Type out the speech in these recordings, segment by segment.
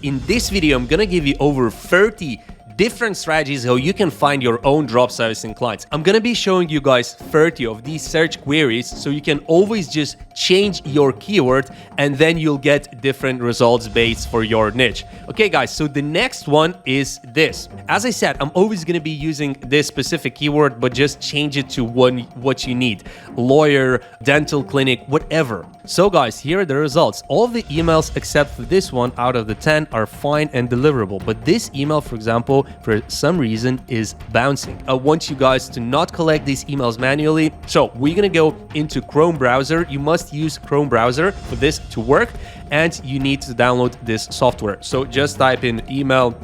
In this video, I'm gonna give you over 30 different strategies how you can find your own drop servicing clients. I'm gonna be showing you guys 30 of these search queries so you can always just change your keyword and then you'll get different results based for your niche. Okay guys, so the next one is this. As I said, I'm always gonna be using this specific keyword, but just change it to what you need. Lawyer, dental clinic, whatever. So guys, here are the results. All of the emails except for this one out of the 10 are fine and deliverable. But this email, for example, for some reason is bouncing. I want you guys to not collect these emails manually. So we're gonna go into Chrome browser. You must use Chrome browser for this to work, and you need to download this software. So just type in email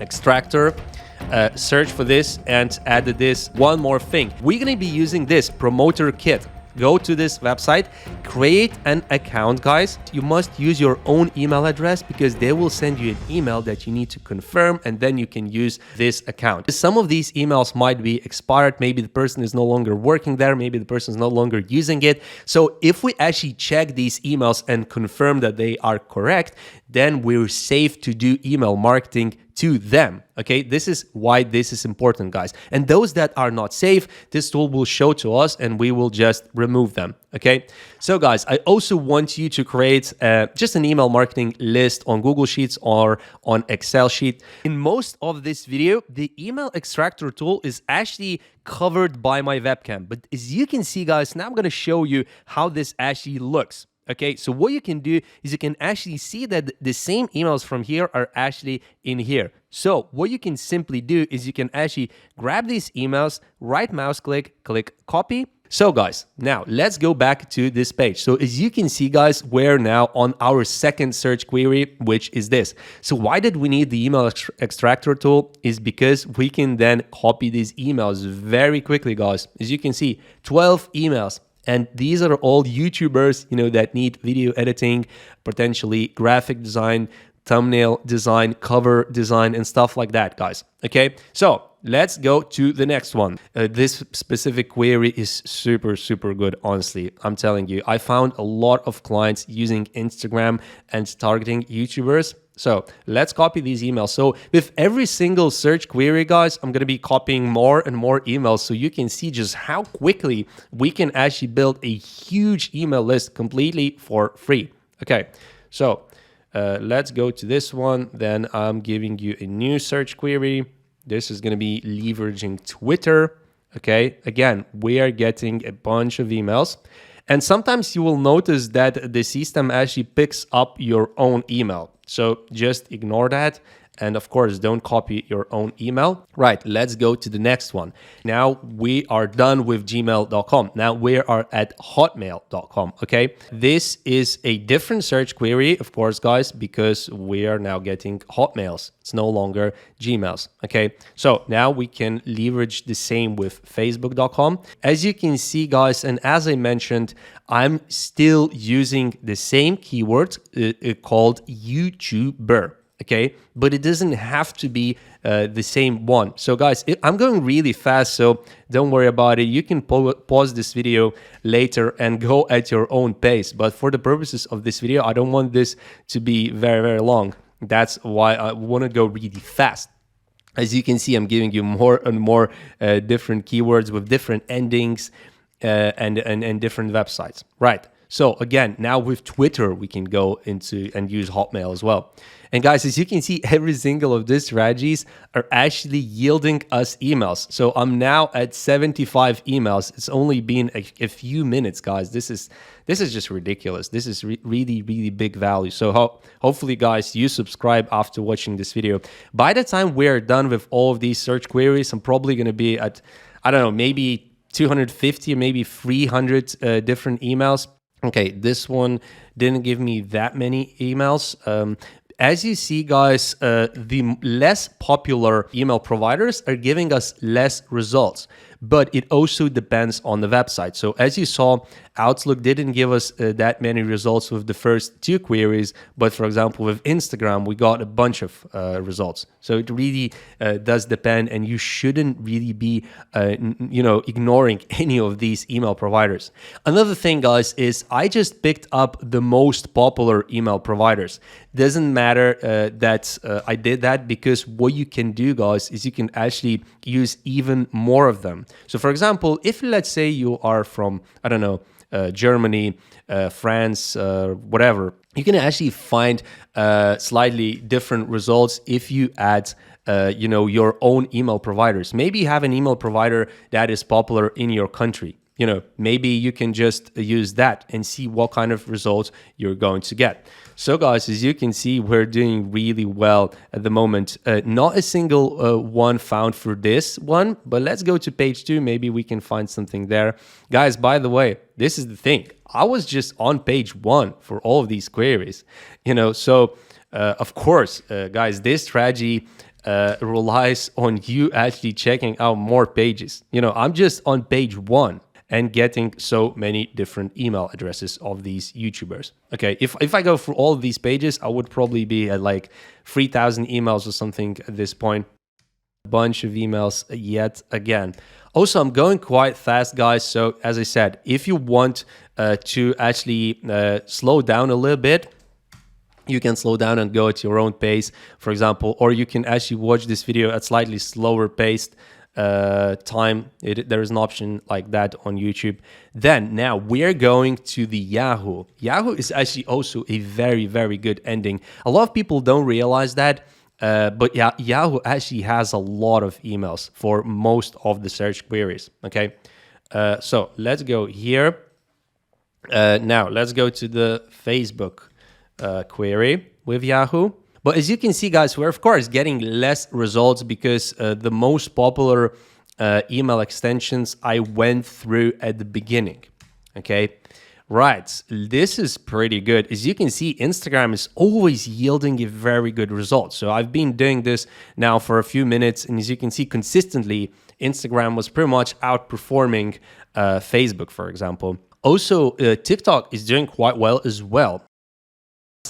extractor, search for this, and add this one more thing. We're gonna be using this promoter kit. Go to this website, create an account, guys. You must use your own email address because they will send you an email that you need to confirm, and then you can use this account. Some of these emails might be expired. Maybe the person is no longer working there. Maybe the person is no longer using it. So if we actually check these emails and confirm that they are correct, then we're safe to do email marketing to them. Okay, this is why this is important, guys. And those that are not safe, this tool will show to us and we will just remove them. Okay, so guys, I also want you to create just an email marketing list on Google Sheets or on Excel sheet. In most of this video, the email extractor tool is actually covered by my webcam. But as you can see, guys, now I'm going to show you how this actually looks. Okay, so what you can do is you can actually see that the same emails from here are actually in here. So what you can simply do is you can actually grab these emails, right mouse click, click copy. So guys, now let's go back to this page. So as you can see, guys, we're now on our second search query, which is this. So why did we need the email extractor tool? Is because we can then copy these emails very quickly, guys. As you can see, 12 emails. And these are all YouTubers, that need video editing, potentially graphic design, thumbnail design, cover design, and stuff like that, guys. Okay, so let's go to the next one. This specific query is super, super good, honestly. I'm telling you, I found a lot of clients using Instagram and targeting YouTubers. So let's copy these emails. So with every single search query, guys, I'm going to be copying more and more emails so you can see just how quickly we can actually build a huge email list completely for free. Okay, so let's go to this one. Then I'm giving you a new search query. This is going to be leveraging Twitter. Okay, again, we are getting a bunch of emails. And sometimes you will notice that the system actually picks up your own email. So just ignore that. And of course, don't copy your own email. Right, let's go to the next one. Now we are done with gmail.com. Now we are at hotmail.com, okay? This is a different search query, of course, guys, because we are now getting Hotmails. It's no longer Gmails, okay? So now we can leverage the same with facebook.com. As you can see, guys, and as I mentioned, I'm still using the same keyword called YouTuber. Okay, but it doesn't have to be the same one. So guys, I'm going really fast, so don't worry about it. You can pause this video later and go at your own pace. But for the purposes of this video, I don't want this to be very, very long. That's why I want to go really fast. As you can see, I'm giving you more and more different keywords with different endings and different websites. Right. So again, now with Twitter, we can go into and use Hotmail as well. And guys, as you can see, every single of these strategies are actually yielding us emails. So I'm now at 75 emails. It's only been a few minutes, guys. This is just ridiculous. This is really, really big value. So hopefully, guys, you subscribe after watching this video. By the time we're done with all of these search queries, I'm probably going to be at, I don't know, maybe 250 or maybe 300 different emails. Okay, this one didn't give me that many emails. As you see, guys, the less popular email providers are giving us less results. but it also depends on the website. So as you saw, Outlook didn't give us that many results with the first 2 queries, but for example, with Instagram, we got a bunch of results. So it really does depend, and you shouldn't really be, ignoring any of these email providers. Another thing, guys, is I just picked up the most popular email providers. Doesn't matter that I did that, because what you can do, guys, is you can actually use even more of them. So for example, if let's say you are from, I don't know, Germany, France, whatever, you can actually find slightly different results if you add your own email providers. Maybe you have an email provider that is popular in your country. Maybe you can just use that and see what kind of results you're going to get. So guys, as you can see, we're doing really well at the moment. Not a single one found for this one, but let's go to page 2. Maybe we can find something there. Guys, by the way, this is the thing. I was just on page 1 for all of these queries, so of course, guys, this strategy relies on you actually checking out more pages. I'm just on page 1 and getting so many different email addresses of these YouTubers. Okay, if I go through all of these pages, I would probably be at like 3,000 emails or something at this point. A bunch of emails yet again. Also, I'm going quite fast, guys. So as I said, if you want to actually slow down a little bit, you can slow down and go at your own pace, for example, or you can actually watch this video at slightly slower paced time. There is an option like that on YouTube. Then now we're going to the Yahoo. Yahoo is actually also a very, very good ending. A lot of people don't realize that, but yeah, Yahoo actually has a lot of emails for most of the search queries. Okay, so let's go here. Now let's go to the Facebook query with Yahoo. But as you can see, guys, we're of course getting less results because the most popular email extensions I went through at the beginning. Okay, right, this is pretty good. As you can see, Instagram is always yielding a very good result. So I've been doing this now for a few minutes, and as you can see, consistently, Instagram was pretty much outperforming Facebook, for example. Also, TikTok is doing quite well as well.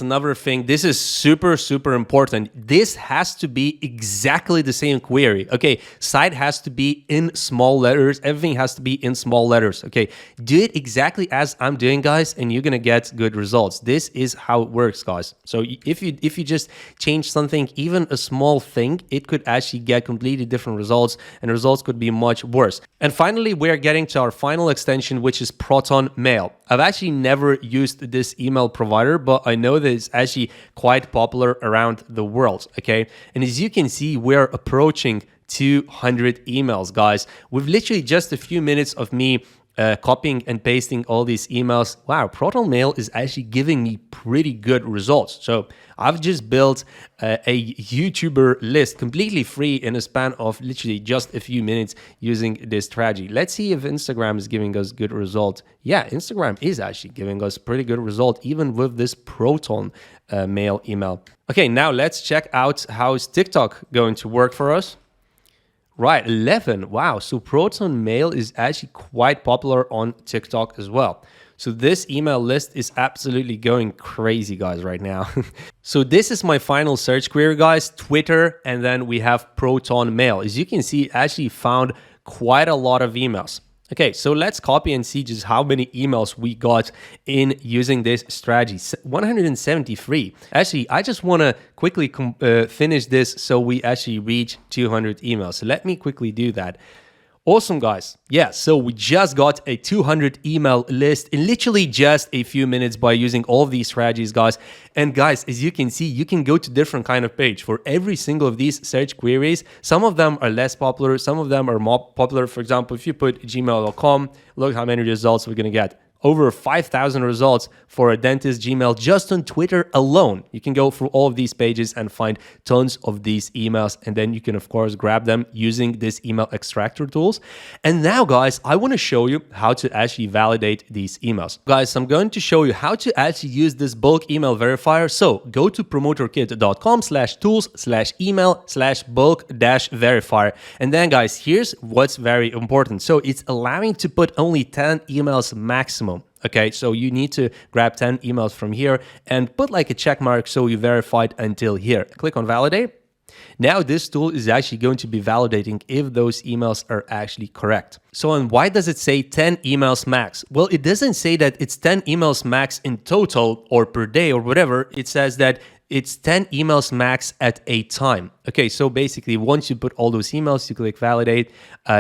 Another thing, this is super, super important. This has to be exactly the same query. Okay, site has to be in small letters. Everything has to be in small letters. Okay, do it exactly as I'm doing, guys, and you're gonna get good results. This is how it works, guys. So if you just change something, even a small thing, it could actually get completely different results, and the results could be much worse. And finally, we're getting to our final extension, which is Proton Mail. I've actually never used this email provider, but I know that it's actually quite popular around the world, okay? And as you can see, we're approaching 200 emails, guys. With literally just a few minutes of me copying and pasting all these emails, wow, Proton Mail is actually giving me pretty good results. So I've just built a YouTuber list completely free in a span of literally just a few minutes using this strategy. Let's see if Instagram is giving us good results. Yeah, Instagram is actually giving us pretty good result even with this Proton Mail email. Okay, now let's check out how is TikTok going to work for us. Right, 11. Wow, so Proton Mail is actually quite popular on TikTok as well. So this email list is absolutely going crazy, guys, right now. So this is my final search query, guys, Twitter, and then we have Proton Mail. As you can see, actually found quite a lot of emails. Okay, so let's copy and see just how many emails we got in using this strategy. 173. Actually, I just want to quickly finish this so we actually reach 200 emails. So let me quickly do that. Awesome, guys. Yeah, so we just got a 200 email list in literally just a few minutes by using all of these strategies, guys. And guys, as you can see, you can go to different kind of page for every single of these search queries. Some of them are less popular, some of them are more popular. For example, if you put gmail.com, look how many results we're going to get. over 5,000 results for a dentist Gmail just on Twitter alone. You can go through all of these pages and find tons of these emails, and then you can of course grab them using this email extractor tools. And now guys, I want to show you how to actually validate these emails. Guys, I'm going to show you how to actually use this bulk email verifier. So go to promoterkit.com/tools/email/bulk-verifier. And then guys, here's what's very important. So it's allowing to put only 10 emails maximum. Okay, so you need to grab 10 emails from here and put like a check mark so you verified until here. Click on validate. Now this tool is actually going to be validating if those emails are actually correct. So, and why does it say 10 emails max? Well, it doesn't say that it's 10 emails max in total or per day or whatever. It says that it's 10 emails max at a time. Okay, so basically once you put all those emails, you click validate,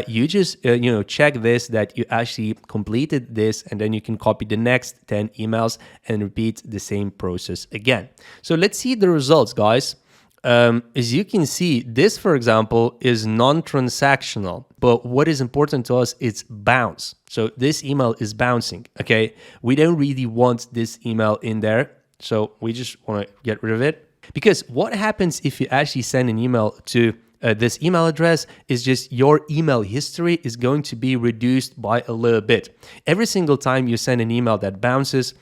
you just check this, that you actually completed this, and then you can copy the next 10 emails and repeat the same process again. So let's see the results, guys. As you can see, this, for example, is non-transactional, but what is important to us is bounce. So this email is bouncing, okay? We don't really want this email in there, so we just want to get rid of it. Because what happens if you actually send an email to this email address is just your email history is going to be reduced by a little bit. Every single time you send an email that bounces,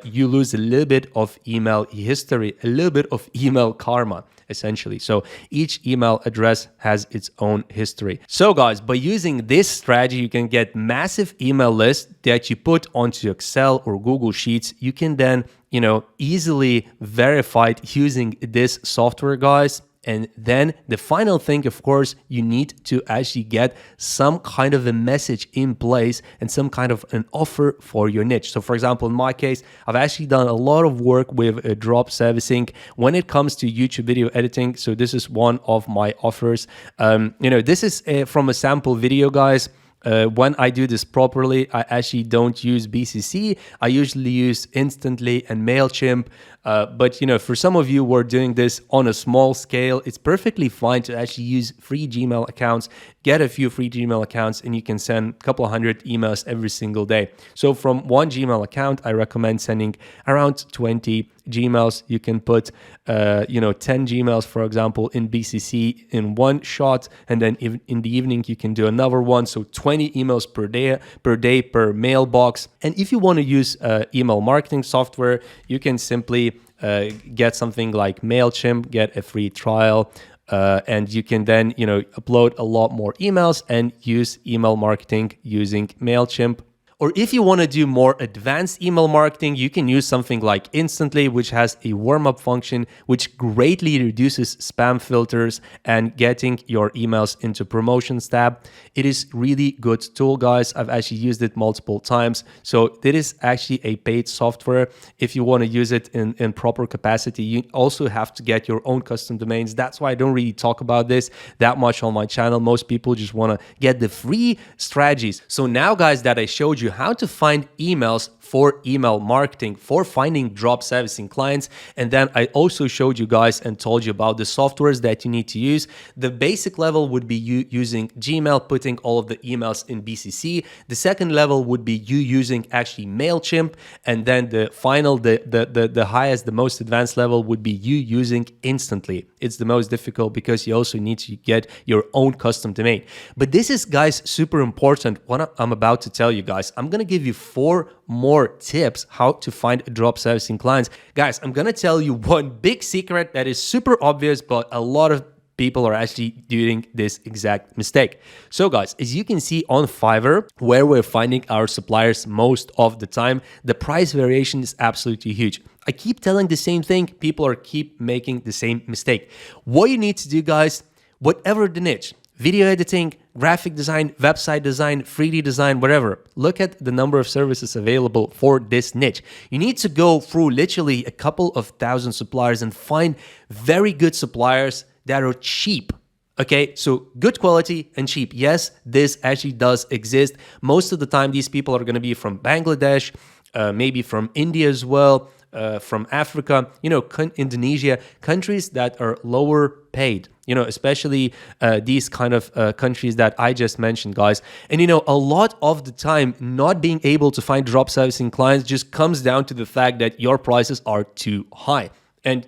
you lose a little bit of email history, a little bit of email karma, essentially. So each email address has its own history. So guys, by using this strategy, you can get massive email lists that you put onto Excel or Google Sheets. You can then, easily verify it using this software, guys. And then the final thing, of course, you need to actually get some kind of a message in place and some kind of an offer for your niche. So for example, in my case, I've actually done a lot of work with drop servicing when it comes to YouTube video editing. So this is one of my offers. This is from a sample video, guys. When I do this properly, I actually don't use BCC. I usually use Instantly and MailChimp. But for some of you who are doing this on a small scale, it's perfectly fine to actually use free Gmail accounts, get a few free Gmail accounts, and you can send a couple of hundred emails every single day. So from one Gmail account, I recommend sending around 20 Gmails. You can put 10 Gmails, for example, in BCC in one shot, and then in the evening you can do another one. So 20 emails per day per mailbox. And if you want to use email marketing software, you can simply get something like MailChimp, get a free trial, and you can then upload a lot more emails and use email marketing using MailChimp. Or if you want to do more advanced email marketing, you can use something like Instantly, which has a warm-up function, which greatly reduces spam filters and getting your emails into promotions tab. It is really good tool, guys. I've actually used it multiple times. So this is actually a paid software. If you want to use it in proper capacity, you also have to get your own custom domains. That's why I don't really talk about this that much on my channel. Most people just want to get the free strategies. So now, guys, that I showed you how to find emails for email marketing, for finding drop servicing clients. And then I also showed you guys and told you about the softwares that you need to use. The basic level would be you using Gmail, putting all of the emails in BCC. The second level would be you using actually MailChimp. And then the final, the highest, the most advanced level would be you using Instantly. It's the most difficult because you also need to get your own custom domain. But this is, guys, super important. What I'm about to tell you guys, I'm going to give you 4 more tips how to find drop servicing clients. Guys, I'm going to tell you one big secret that is super obvious, but a lot of people are actually doing this exact mistake. So guys, as you can see on Fiverr, where we're finding our suppliers most of the time, the price variation is absolutely huge. I keep telling the same thing. People are keep making the same mistake. What you need to do, guys, whatever the niche, video editing, graphic design, website design, 3D design, whatever. Look at the number of services available for this niche. You need to go through literally a couple of thousand suppliers and find very good suppliers that are cheap. Okay, so good quality and cheap. Yes, this actually does exist. Most of the time, these people are going to be from Bangladesh, maybe from India as well, from Africa, Indonesia, countries that are lower paid. especially these kind of countries that I just mentioned, guys. And a lot of the time, not being able to find drop servicing clients just comes down to the fact that your prices are too high. And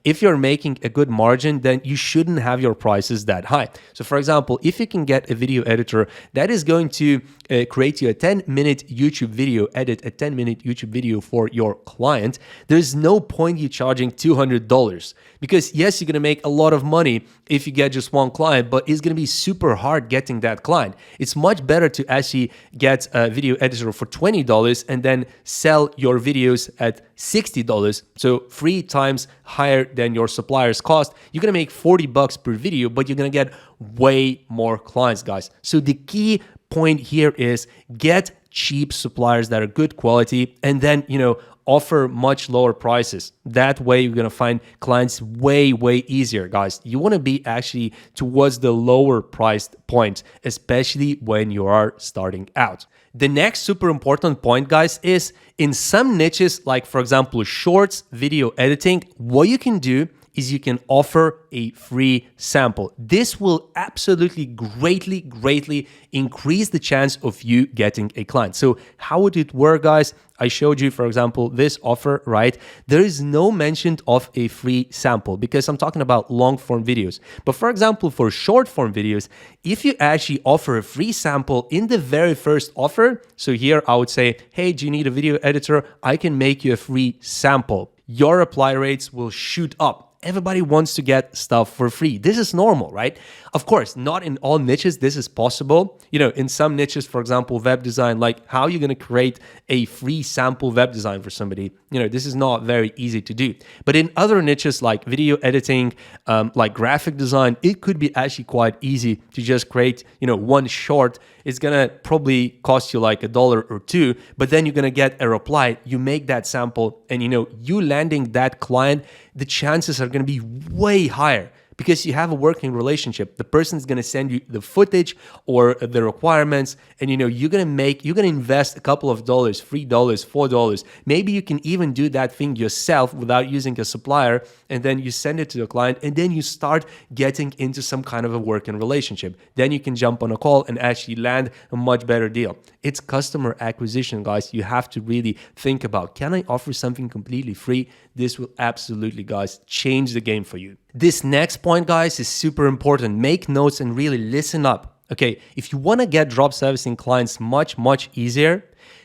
if you're making a good margin, then you shouldn't have your prices that high. So for example, if you can get a video editor that is going to create you a 10-minute YouTube video, edit a 10-minute YouTube video for your client, there's no point you charging $200, because yes, you're going to make a lot of money if you get just one client, but it's going to be super hard getting that client. It's much better to actually get a video editor for $20 and then sell your videos at $60. So 3 times higher than your supplier's cost. You're going to make $40 per video, but you're going to get way more clients, guys. So the key point here is get cheap suppliers that are good quality, and then, offer much lower prices. That way you're going to find clients way easier, guys. You want to be actually towards the lower priced point, especially when you are starting out. The next super important point, guys, is in some niches, like for example, shorts, video editing, what you can do is you can offer a free sample. This will absolutely greatly increase the chance of you getting a client. So how would it work, guys? I showed you, for example, this offer, right? There is no mention of a free sample because I'm talking about long form videos. But for example, for short form videos, if you actually offer a free sample in the very first offer, so here I would say, hey, do you need a video editor? I can make you a free sample. Your apply rates will shoot up. Everybody wants to get stuff for free. This is normal, right? Of course, not in all niches this is possible. In some niches, for example, web design, like how you're going to create a free sample web design for somebody, this is not very easy to do. But in other niches like video editing, like graphic design, it could be actually quite easy to just create, one short. It's going to probably cost you like $1 or $2, but then you're going to get a reply. You make that sample and, you landing that client, the chances are going to be way higher because you have a working relationship. The person's going to send you the footage or the requirements, and you're going to invest a couple of dollars, $3, $4. Maybe you can even do that thing yourself without using a supplier, and then you send it to the client, and then you start getting into some kind of a working relationship. Then you can jump on a call and actually land a much better deal. It's customer acquisition, guys. You have to really think about, can I offer something completely free? This will absolutely, guys, change the game for you. This next point, guys, is super important. Make notes and really listen up. Okay, if you want to get drop servicing clients much easier,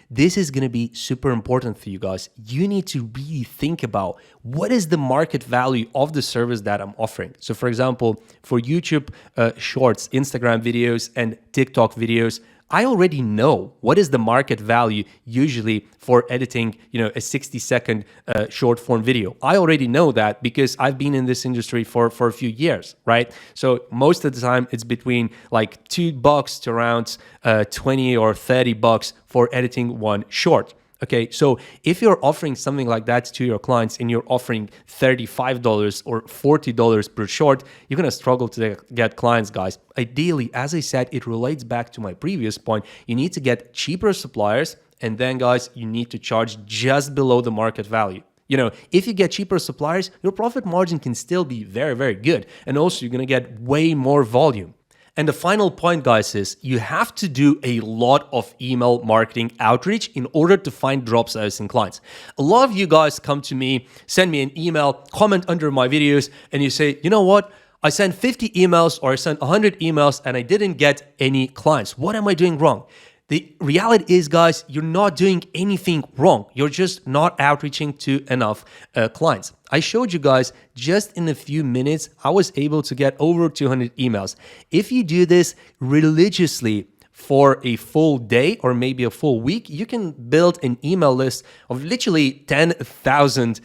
this is going to be super important for you guys. You need to really think about what is the market value of the service that I'm offering. So for example, for YouTube shorts, Instagram videos, and TikTok videos, I already know what is the market value usually for editing, a 60-second short form video. I already know that because I've been in this industry for a few years, right? So most of the time it's between like $2 to around 20 or $30 for editing one short. Okay, so if you're offering something like that to your clients and you're offering $35 or $40 per short, you're going to struggle to get clients, guys. Ideally, as I said, it relates back to my previous point. You need to get cheaper suppliers, and then, guys, you need to charge just below the market value. If you get cheaper suppliers, your profit margin can still be very good. And also, you're going to get way more volume. And the final point, guys, is you have to do a lot of email marketing outreach in order to find drop servicing clients. A lot of you guys come to me, send me an email, comment under my videos, and you say, you know what? I sent 50 emails or I sent 100 emails and I didn't get any clients. What am I doing wrong? The reality is, guys, you're not doing anything wrong. You're just not outreaching to enough clients. I showed you guys just in a few minutes, I was able to get over 200 emails. If you do this religiously for a full day or maybe a full week, you can build an email list of literally 10,000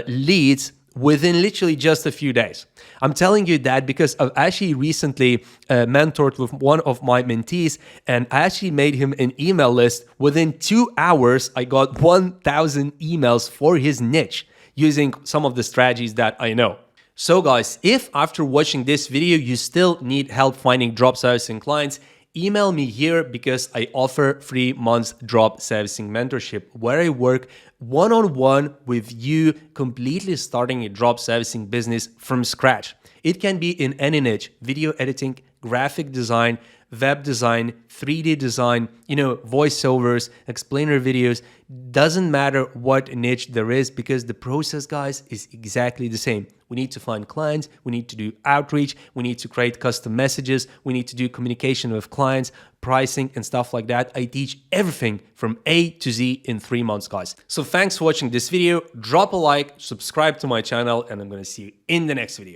leads within literally just a few days. I'm telling you that because I've actually recently mentored with one of my mentees, and I actually made him an email list. Within 2 hours, I got 1,000 emails for his niche using some of the strategies that I know. So guys, if after watching this video, you still need help finding drop servicing clients, email me here because I offer 3 months drop servicing mentorship where I work one-on-one with you completely starting a drop servicing business from scratch. It can be in any niche: video editing, graphic design, web design, 3D design, voiceovers, explainer videos. Doesn't matter what niche there is, because the process, guys, is exactly the same. We need to find clients, we need to do outreach, we need to create custom messages, we need to do communication with clients, pricing and stuff like that. I teach everything from A to Z in 3 months, guys. So thanks for watching this video. Drop a like, subscribe to my channel, and I'm gonna see you in the next video.